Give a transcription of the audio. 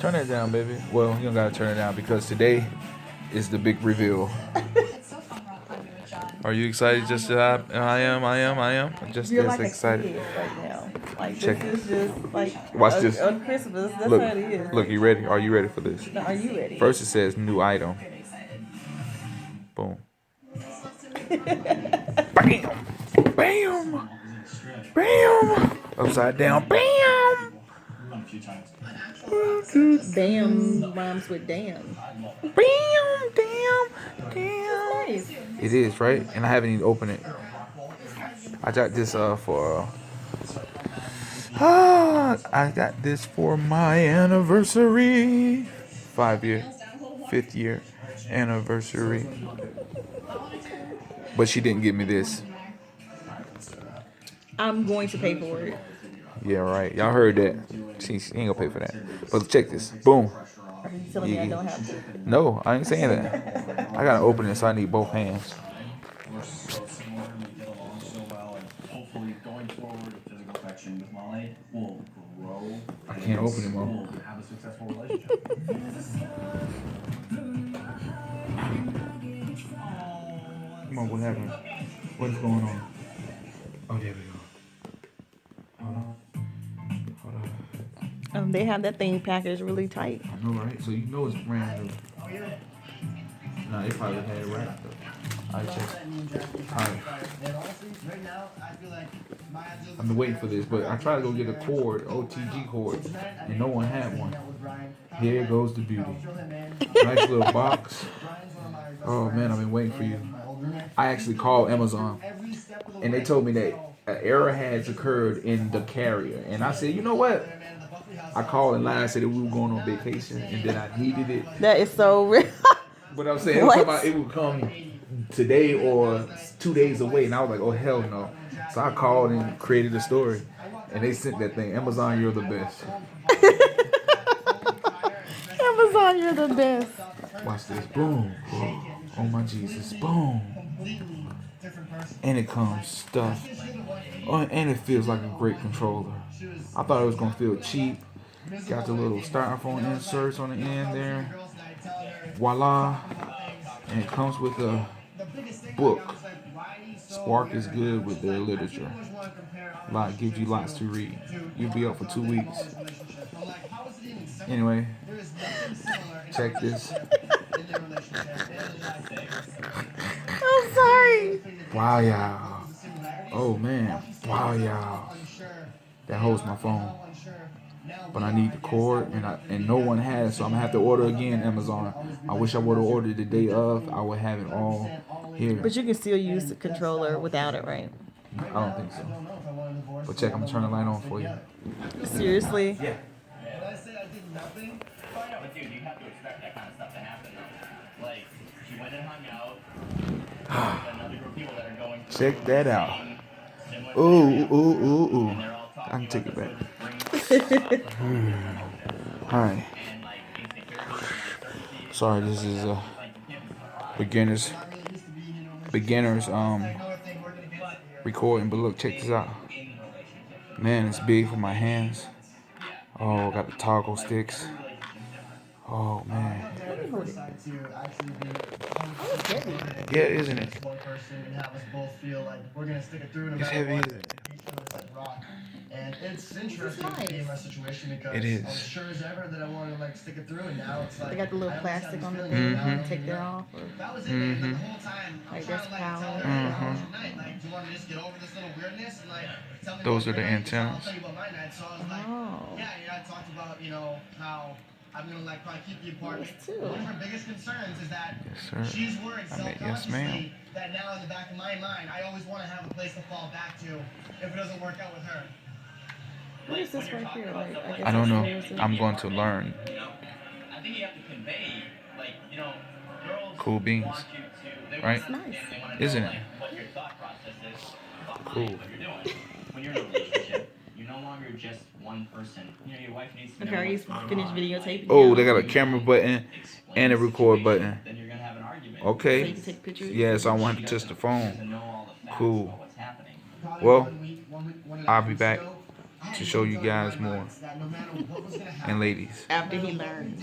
Turn that down, baby. Well, you don't gotta turn it down because today is the big reveal. Are you excited just as I am? I am. Just You're as like a excited. kid right now. Like Check this is just like Watch this. on Christmas. That's Look, how it is. look. You ready? Are you ready for this? Now, are you ready? First, it says new item. Boom. Bam. Bam. Bam. Upside down. Bam. Bam rhymes with damn. Bam. Damn. Damn. Nice. It is right, and I haven't even opened it. I got this for. I got this for my anniversary. 5 year, 5th year anniversary. But she didn't give me this. I'm going to pay for it. Yeah, right. Y'all heard that. She ain't gonna pay for that. But check this. Boom. Are you telling me I don't have to? No, I ain't saying that. I gotta open it, so I need both hands. I can't open it, Mo. Come on, what happened? What is going on? Oh, there we go. Hold on. Hold on. They have that thing packaged really tight. I know, right? So you know it's brand new. Nah, they probably had it wrapped up. I checked. Alright. I've been waiting for this, but I tried to go get a cord, OTG cord, and no one had one. Here goes the beauty. Nice little box. Oh man, I've been waiting for you. I actually called Amazon, and they told me that an error has occurred in the carrier. And I said, you know what? I called and lied and said that we were going on vacation, and then I needed it. That is so real. But I'm saying it would come today or 2 days away, and I was like, oh hell no. So I called and created a story, and they sent that thing. Amazon, you're the best. Amazon, you're the best. Watch this. Boom. Oh my Jesus. Boom. And it comes stuffed. Oh, and it feels like a great controller. I thought it was gonna feel cheap. Got the little styrofoam inserts on the end there. Voila. And it comes with a book. Spark is good with their literature. Gives you lots to read. You'll be up for 2 weeks. Anyway, check this. I'm sorry. Wow, y'all. Oh man. Wow, y'all. That holds my phone. But I need the cord, and no one has, so I'm gonna have to order again, Amazon. I wish I would have ordered the day of. I would have it all here. But you can still use the controller without it, right? I don't think so. But check, I'm gonna turn the light on for you. Seriously? Yeah. But dude, you have to expect that kind of stuff to happen. Like, she went and hung out with another group of people that are going through Check that out. similar Ooh, scenarios, ooh, ooh, ooh. and they're all I talking can take it about back. this Alright. and like insecurity and uncertainty. Sorry, this is beginners recording, but look, check this out. Man, it's big for my hands. Oh, got the toggle sticks. Oh man. Yeah, isn't it? It's heavy, isn't it? And it's interesting to be in my situation because It is. I was sure as ever that I wanted to like stick it through, and now it's like They got the little I plastic on the understand thing. this You take that off. Or, feeling. That was it, man. Like, the whole time, I'm Like, trying that's to like power. tell her tonight, like, do you want to just get over this little weirdness and like tell me Those about are the your night? So I'll antennas. tell you about my night. So I was like, Oh. yeah, I talked about how I'm gonna like probably keep you apart. Yes, too. One of her biggest concerns is that Yes, sir. she's worried I mean, yes, self-consciously ma'am. that now in the back of my mind, I always want to have a place to fall back to if it doesn't work out with her. What is this right here? Like, I guess I don't know. it's yours. I'm going to learn. You know, I think you have to convey, like, you know, girls Cool beans. want you to, they Right? It's nice. they want to know, Isn't it? like, what your thought process is behind Cool. what you're doing. When you're in a relationship, you're no longer just one person. You know, your wife needs to know Okay, are you what's going finished on. videotaping? Oh, now? they got a camera button and a record button. Then you're gonna have an argument. So you Okay. can take pictures? Yeah, so I won't have to touch the She phone. doesn't know all the facts Cool. about what's happening. Probably Well, 1 week, one and a I'll half be weeks back. ago, to show you guys more. And ladies. After he learns.